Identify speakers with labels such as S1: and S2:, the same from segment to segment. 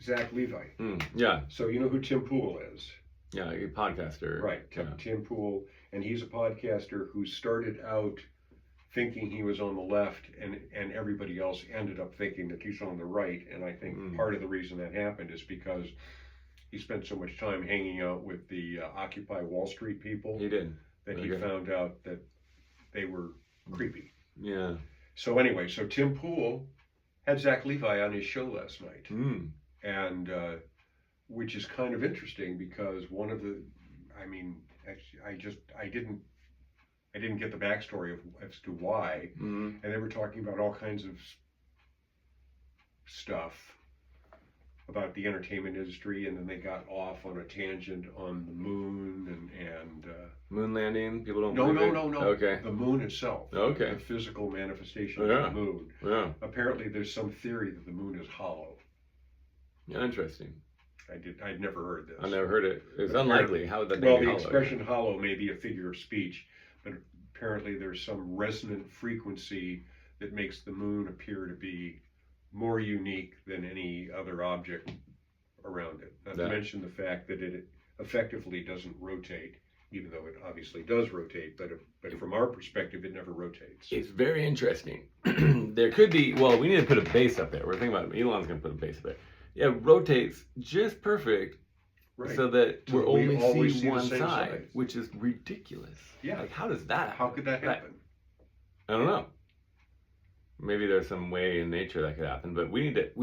S1: Zach Levi.
S2: Yeah.
S1: So you know who Tim Pool is?
S2: Yeah, a podcaster.
S1: Right, Tim Pool, and he's a podcaster who started out thinking he was on the left, and everybody else ended up thinking that he's on the right. And I think part of the reason that happened is because he spent so much time hanging out with the Occupy Wall Street people.
S2: He did.
S1: That he found out that they were creepy.
S2: Yeah.
S1: So anyway, so Tim Pool had Zach Levi on his show last night, and which is kind of interesting because one of the, I mean, actually, I didn't get the backstory as to why, and they were talking about all kinds of stuff about the entertainment industry, and then they got off on a tangent on the moon and
S2: moon landing. People don't.
S1: No.
S2: Okay.
S1: The moon itself.
S2: Okay.
S1: The physical manifestation of the moon.
S2: Yeah.
S1: Apparently, there's some theory that the moon is hollow.
S2: Yeah, interesting.
S1: I'd never heard this.
S2: I never heard it. It's unlikely. How would that be
S1: hollow? Well, the
S2: hollow?
S1: expression hollow may be a figure of speech, but apparently there's some resonant frequency that makes the moon appear to be more unique than any other object around it. Not to mention the fact that it effectively doesn't rotate, even though it obviously does rotate, but from our perspective, it never rotates.
S2: It's very interesting. There could be, well, we need to put a base up there. We're thinking about Elon's going to put a base up there. Yeah, it rotates just perfect, so that we only see one side, which is ridiculous.
S1: Yeah.
S2: Like, how does that happen?
S1: How could that happen?
S2: I don't know. Maybe there's some way in nature that could happen, but we need to, have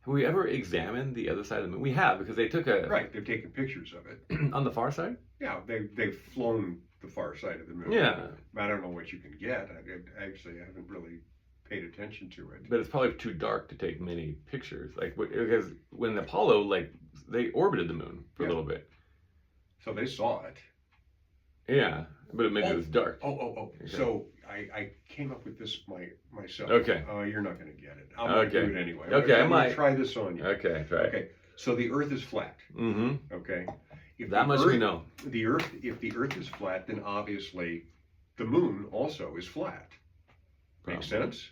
S2: we ever examined the other side of the moon? We have, because they took a...
S1: Right, they've taken pictures of it.
S2: On the far side?
S1: Yeah, they've flown the far side of the moon.
S2: Yeah.
S1: I don't know what you can get. I haven't really paid attention to it.
S2: But it's probably too dark to take many pictures. Like, because when Apollo, like, they orbited the moon for a little bit.
S1: So they saw it.
S2: Yeah, but maybe it was dark.
S1: Okay. So I came up with this myself.
S2: Okay.
S1: You're not going to get it. I'm going to do it anyway.
S2: Okay,
S1: I'm going to try this on you.
S2: Okay, try it.
S1: Okay, so the Earth is flat.
S2: Mm-hmm.
S1: Okay.
S2: That much we know.
S1: If the Earth is flat, then obviously the moon also is flat. Make sense?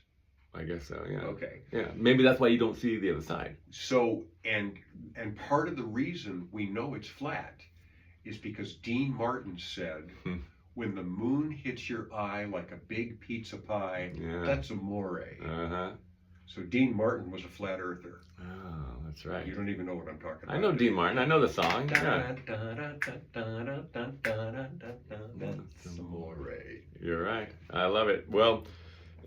S2: I guess so, yeah.
S1: Okay.
S2: Yeah, maybe that's why you don't see the other side.
S1: So, and part of the reason we know it's flat is because Dean Martin said, when the moon hits your eye like a big pizza pie, that's amore.
S2: Uh-huh.
S1: So Dean Martin was a flat earther.
S2: Oh, that's right.
S1: You don't even know what I'm talking about.
S2: I know Dean Martin. I know the song. Yeah.
S1: That's amore.
S2: You're right. I love it. Well,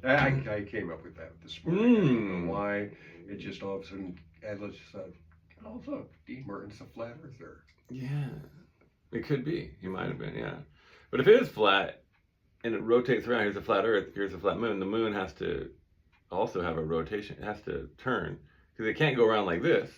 S1: I came up with that this morning. I don't know why. It just all of a sudden, I just thought, oh look, Dean Martin's a flat earther.
S2: Yeah, it could be. He might have been, yeah. But if it is flat and it rotates around, here's a flat Earth, here's a flat moon. The moon has to also have a rotation. It has to turn because it can't go around like this.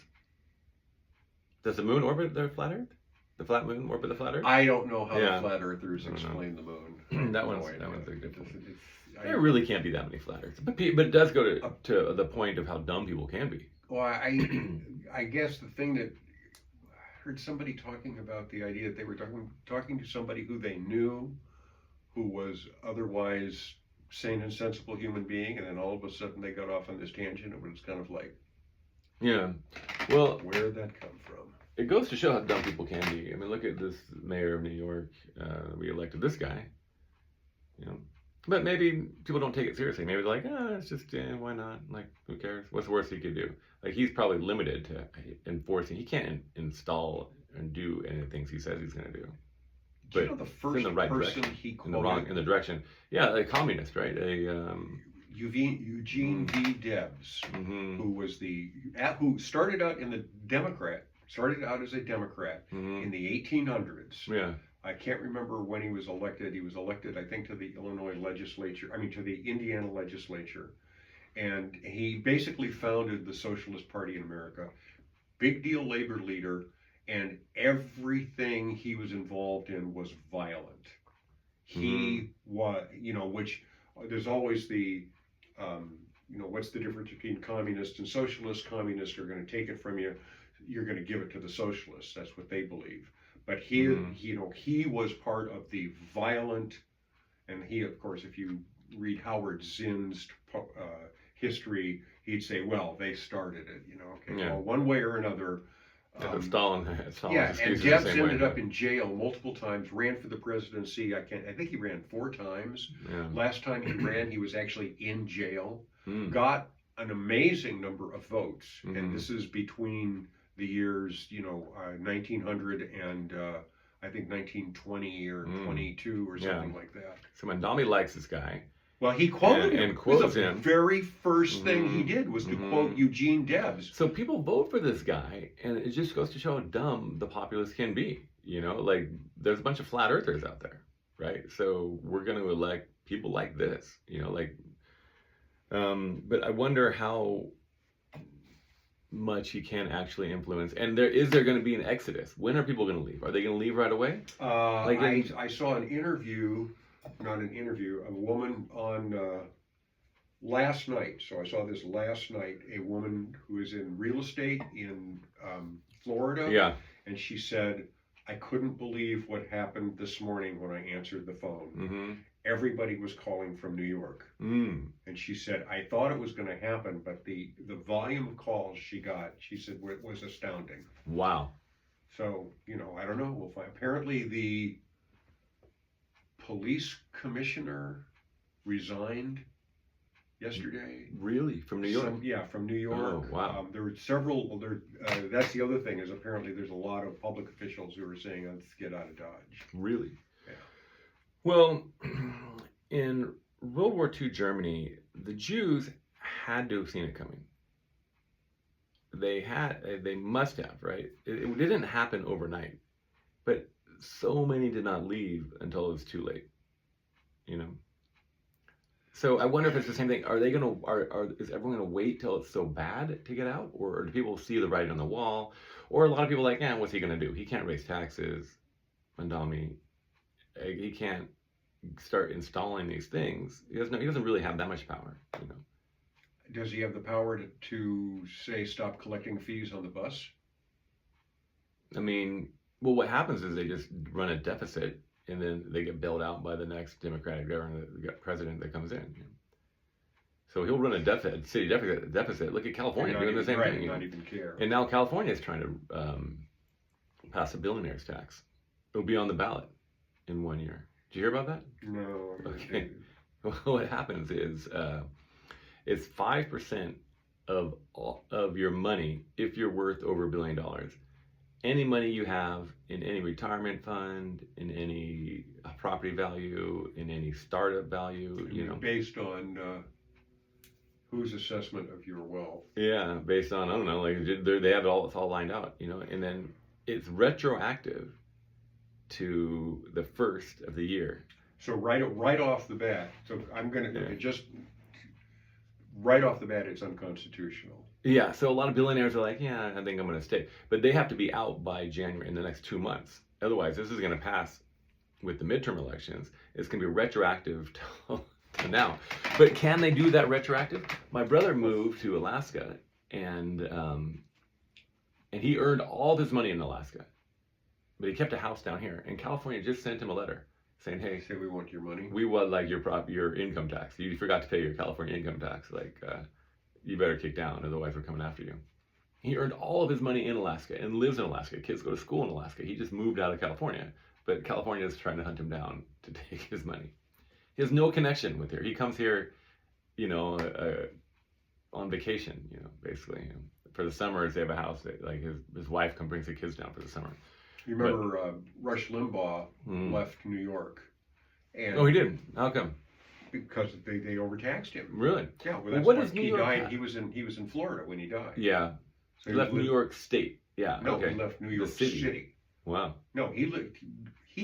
S2: Does the moon orbit the flat Earth? The flat moon orbit the flat Earth?
S1: I don't know how the flat earthers explain the moon.
S2: that one's a good one. There really can't be that many flat Earths, but it does go to the point of how dumb people can be.
S1: Well, I guess the thing that I heard somebody talking about the idea that they were talking to somebody who they knew, who was otherwise sane and sensible human being, and then all of a sudden they got off on this tangent. It was kind of like,
S2: yeah, well,
S1: where did that come from?
S2: It goes to show how dumb people can be. I mean, look at this mayor of New York. We elected this guy, you know. But maybe people don't take it seriously. Maybe they're like, it's just, why not? Like, who cares? What's the worst he could do? Like, he's probably limited to enforcing. He can't install and do any of the things he says he's going to do.
S1: But you know the first
S2: in the right
S1: person
S2: direction,
S1: he quoted
S2: in the direction. Yeah, a communist, right?
S1: Eugene V. Debs, who started out as a Democrat in the 1800s.
S2: Yeah.
S1: I can't remember when he was elected. He was elected, I think, to the to the Indiana legislature. And he basically founded the Socialist Party in America. Big deal labor leader, and everything he was involved in was violent. He was, which there's always the, what's the difference between communists and socialists? Communists are going to take it from you. You're going to give it to the socialists. That's what they believe. But here, he was part of the violent, and he, of course, if you read Howard Zinn's history, he'd say, well, they started it, you know, okay,
S2: Yeah.
S1: well, one way or another.
S2: Yeah, Stalin. Stalin's
S1: Yeah,
S2: excuse
S1: and
S2: is the
S1: Debs
S2: same way.
S1: ended up in jail multiple times, ran for the presidency. I think he ran 4 times.
S2: Yeah.
S1: Last time he ran, he was actually in jail.
S2: Mm.
S1: Got an amazing number of votes,
S2: Mhm.
S1: and this is between the years, 1900 and I think 1920 or 22 or something like that.
S2: So Mondami likes this guy.
S1: Well, he quoted him.
S2: And quotes
S1: the
S2: him.
S1: very first thing he did was to quote Eugene Debs.
S2: So people vote for this guy, and it just goes to show how dumb the populace can be. You know, like there's a bunch of flat earthers out there, right? So we're going to elect people like this. You know, like, but I wonder how much he can actually influence. And is there going to be an exodus? When are people going to leave? Are they going to leave right away?
S1: I saw an interview. Not an interview, a woman on last night. So I saw this last night, a woman who is in real estate in Florida.
S2: Yeah.
S1: And she said, I couldn't believe what happened this morning when I answered the phone.
S2: Mm-hmm.
S1: Everybody was calling from New York.
S2: Mm.
S1: And she said, I thought it was going to happen, but the volume of calls she got, she said, was astounding.
S2: Wow.
S1: So, I don't know. We'll find. Apparently the police commissioner resigned yesterday.
S2: Really? From New York?
S1: From New York.
S2: Oh, wow.
S1: There were several. That's the other thing is apparently there's a lot of public officials who are saying, let's get out of Dodge.
S2: Really?
S1: Yeah.
S2: Well, in World War II Germany, the Jews had to have seen it coming. They must have, right? It didn't happen overnight, but so many did not leave until it was too late, So I wonder if it's the same thing. Is everyone gonna wait till it's so bad to get out, or do people see the writing on the wall? Or a lot of people are like, what's he gonna do? He can't raise taxes, Mondami. He can't start installing these things. He doesn't really have that much power,
S1: Does he have the power to say stop collecting fees on the bus?
S2: I mean, well, what happens is they just run a deficit, and then they get bailed out by the next Democratic president that comes in. So he'll run a city deficit. Look at California doing the same thing.
S1: Not even care.
S2: And now California is trying to pass a billionaire's tax. It'll be on the ballot in 1 year. Did you hear about that?
S1: No.
S2: Okay. Well, what happens is it's 5% of your money if you're worth over $1 billion. Any money you have in any retirement fund, in any property value, in any startup value,
S1: based on whose assessment of your wealth?
S2: Yeah, based on, I don't know, like they have it's all lined out, and then it's retroactive to the first of the year.
S1: So right off the bat, so I'm gonna just right off the bat, it's unconstitutional.
S2: Yeah, so a lot of billionaires are like, I think I'm going to stay. But they have to be out by January in the next 2 months. Otherwise, this is going to pass with the midterm elections. It's going to be retroactive to now. But can they do that retroactive? My brother moved to Alaska, and he earned all of his money in Alaska. But he kept a house down here. And California just sent him a letter saying, hey,
S1: say we want your money.
S2: We want like your income tax. You forgot to pay your California income tax. You better kick down, otherwise we're coming after you. He earned all of his money in Alaska and lives in Alaska. Kids go to school in Alaska. He just moved out of California, but California is trying to hunt him down to take his money. He has no connection with here. He comes here, on vacation, basically. For the summers, they have a house. Like his wife brings the kids down for the summer.
S1: You remember Rush Limbaugh left New York. And
S2: he did? How come?
S1: Because they overtaxed him.
S2: Really?
S1: Yeah. Well, that's
S2: what
S1: why
S2: is New
S1: he
S2: York?
S1: died. He was in Florida when he died.
S2: Yeah. So he left New York State. Yeah.
S1: No,
S2: okay.
S1: He left New York City.
S2: Wow.
S1: No, he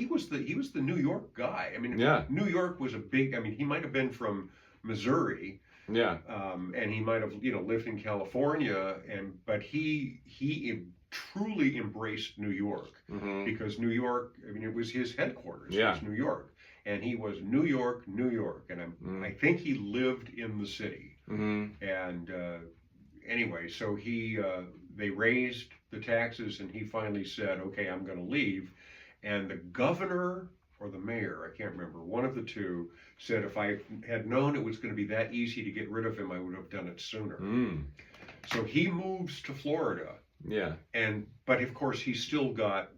S1: was the New York guy. I mean,
S2: yeah.
S1: New York was a big. I mean, he might have been from Missouri.
S2: Yeah.
S1: And he might have lived in California, but he truly embraced New York because New York. I mean, it was his headquarters.
S2: Yeah.
S1: It was New York. And he was New York, and I think he lived in the city. And anyway, so they raised the taxes, and he finally said, "Okay, I'm going to leave." And the governor or the mayor, I can't remember, one of the two said if I had known it was going to be that easy to get rid of him, I would have done it sooner.
S2: Mm.
S1: So he moves to Florida,
S2: Yeah.
S1: but of course he's still got,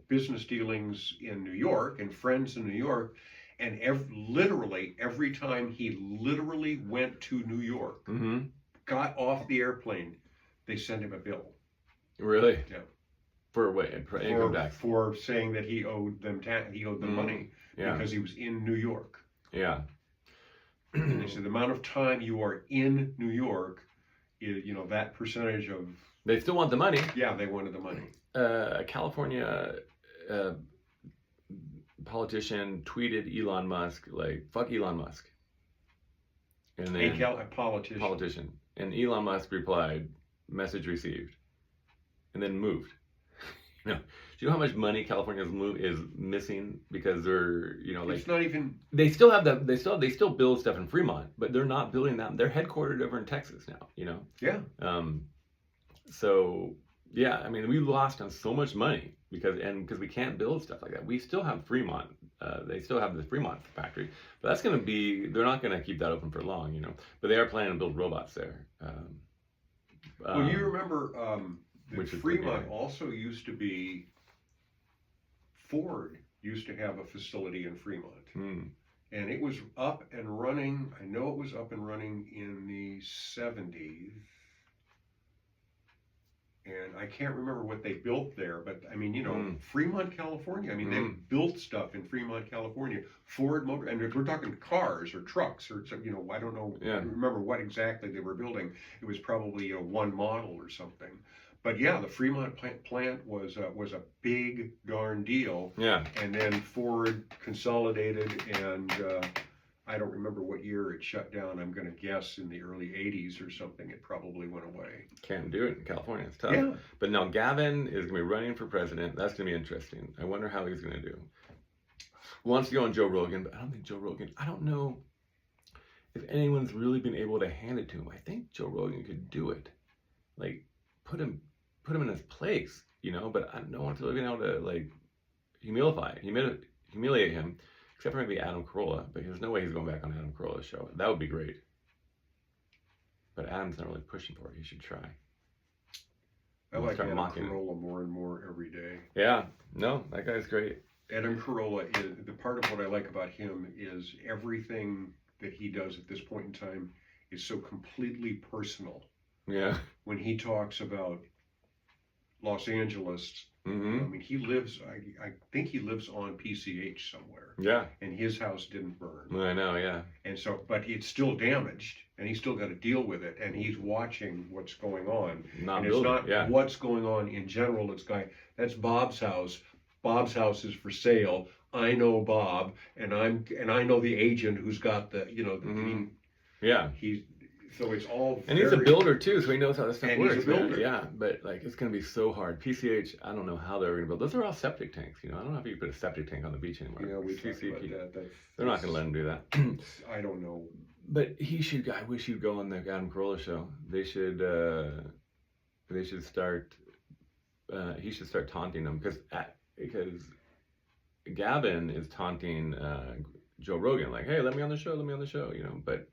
S1: business dealings in New York and friends in New York. And literally every time he literally went to New York,
S2: Mm-hmm.
S1: got off the airplane, they sent him a bill.
S2: Really?
S1: Yeah.
S2: For what? For income tax?
S1: For saying that he owed them money
S2: Yeah.
S1: because he was in New York.
S2: Yeah.
S1: And they said the amount of time you are in New York is, that percentage of.
S2: They still want the money.
S1: Yeah, they wanted the money.
S2: A California politician tweeted Elon Musk, like, fuck Elon Musk. And then
S1: A politician.
S2: And Elon Musk replied, message received. And then moved. Do you know how much money California is missing because they're,
S1: It's not even.
S2: they still have they still build stuff in Fremont, but they're not building that. They're headquartered over in Texas now,
S1: Yeah.
S2: So yeah, I mean, we lost on so much money because we can't build stuff like that. We still have Fremont. They still have the Fremont factory, but they're not going to keep that open for long, but they are planning to build robots there.
S1: Well, you remember
S2: which is
S1: Fremont also used to be, Ford used to have a facility in Fremont.
S2: Mm.
S1: And it was up and running. I know it was up and running in the 70s. And I can't remember what they built there, but I mean, Fremont, California. I mean, they built stuff in Fremont, California. Ford Motor, and we're talking cars or trucks or I don't know.
S2: Yeah.
S1: I don't remember what exactly they were building. It was probably one model or something. But yeah, the Fremont plant was a big darn deal.
S2: Yeah.
S1: And then Ford consolidated, and I don't remember what year it shut down. I'm going to guess in the early 80s or something. It probably went away.
S2: Can't do it in California. It's tough.
S1: Yeah.
S2: But now Gavin is going to be running for president. That's going to be interesting. I wonder how he's going to do. Wants to go on Joe Rogan, but I don't know if anyone's really been able to hand it to him. I think Joe Rogan could do it. Like, put him in his place, but I don't want to be able to, like, humiliate him, except for maybe Adam Carolla, but there's no way he's going back on Adam Carolla's show. That would be great. But Adam's not really pushing for it. He should try.
S1: I like Adam Carolla more and more every day.
S2: Yeah, no, that guy's great.
S1: Adam Carolla is the part of what I like about him is everything that he does at this point in time is so completely personal.
S2: Yeah.
S1: When he talks about Los Angeles,
S2: Mm-hmm.
S1: I mean, he lives. I think he lives on PCH somewhere.
S2: Yeah.
S1: And his house didn't burn.
S2: I know. Yeah.
S1: And so, but it's still damaged, and he's still got to deal with it, and he's watching what's going on. And it's not what's going on in general. It's that's Bob's house. Bob's house is for sale. I know Bob, and I know the agent who's got the
S2: Mm-hmm. Yeah.
S1: So it's all.
S2: And he's a builder too, so he knows how this stuff works.
S1: He's a builder.
S2: Yeah, but like it's gonna be so hard. PCH, I don't know how they're gonna build. Those are all septic tanks. I don't know if you can put a septic tank on the beach anymore.
S1: Yeah, we talked about that.
S2: They're not gonna let him do that.
S1: I don't know.
S2: But he should. I wish he'd go on the Adam Carolla show. They should. They should start. He should start taunting them because Gavin is taunting Joe Rogan like, "Hey, let me on the show. Let me on the show." But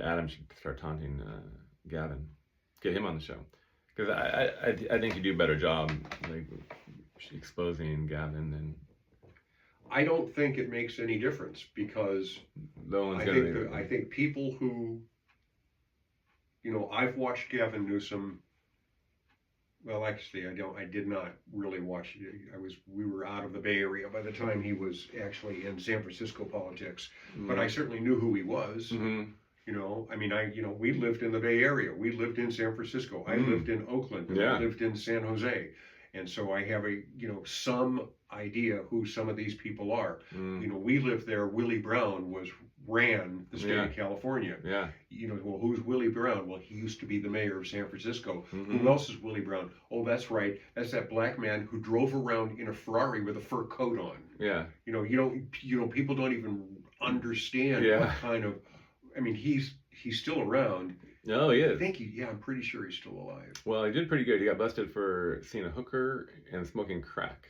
S2: Adam should start taunting Gavin. Get him on the show because I think you do a better job like exposing Gavin than.
S1: I don't think it makes any difference because I think people who, I've watched Gavin Newsom. Well, actually, I did not really watch. We were out of the Bay Area by the time he was actually in San Francisco politics. Mm-hmm. But I certainly knew who he was. Mm-hmm. We lived in the Bay Area. We lived in San Francisco. I lived in Oakland. And I lived in San Jose. And so I have some idea who some of these people are. We lived there. Willie Brown ran the state of California. Yeah. Well, who's Willie Brown? Well, he used to be the mayor of San Francisco. Mm-hmm. Who else is Willie Brown? Oh, that's right. That's that black man who drove around in a Ferrari with a fur coat on. Yeah. People don't even understand what kind of. I mean, he's still around.
S2: No, he is.
S1: I'm pretty sure he's still alive.
S2: Well, he did pretty good. He got busted for seeing a hooker and smoking crack.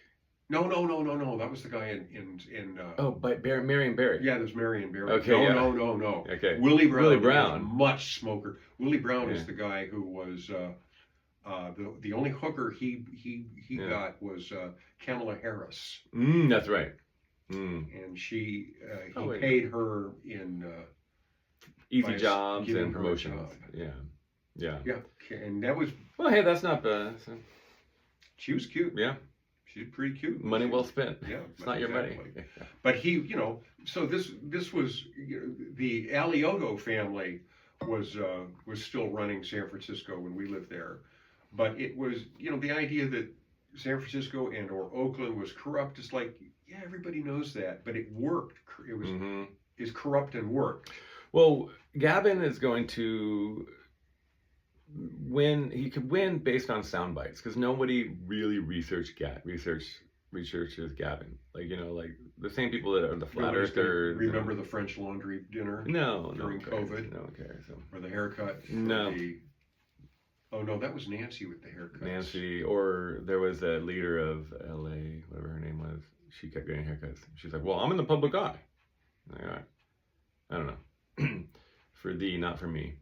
S1: No. That was the guy in
S2: Oh, by Marion Barry.
S1: yeah, there's Marion Barry.
S2: Okay,
S1: No,
S2: yeah.
S1: no.
S2: Okay.
S1: Willie Brown.
S2: Willie
S1: is
S2: Brown.
S1: much smoker. Willie Brown
S2: Yeah.
S1: is the guy who was the only hooker he
S2: Yeah.
S1: got was Kamala Harris,
S2: That's right. Mm.
S1: and he
S2: Oh, wait.
S1: paid her in
S2: Easy
S1: by
S2: jobs
S1: giving
S2: and
S1: her a
S2: promotions.
S1: job.
S2: Yeah. Yeah.
S1: yeah, and that was
S2: Well, hey, that's not bad. So,
S1: she was cute.
S2: yeah.
S1: She's pretty cute.
S2: Money well spent.
S1: Yeah,
S2: It's not your money.
S1: exactly. But he, so this was the Alioto family was still running San Francisco when we lived there, but it was the idea that San Francisco and or Oakland was corrupt is like everybody knows that, but it worked. It was
S2: Mhm.
S1: is corrupt and worked.
S2: Well, Gavin is going to win. He could win based on sound bites because nobody really researches Gavin. Like the same people that are the flat
S1: Nobody's gonna
S2: earthers.
S1: remember the French Laundry dinner
S2: No,
S1: during
S2: one cares.
S1: COVID?
S2: No one cares. So.
S1: or the haircut. or
S2: No.
S1: Oh no, that was Nancy with the haircuts.
S2: Nancy, or there was a leader of LA, whatever her name was. She kept getting haircuts. She's like, "Well, I'm in the public eye." Like, all right. I don't know. For thee, not for me.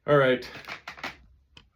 S2: All right.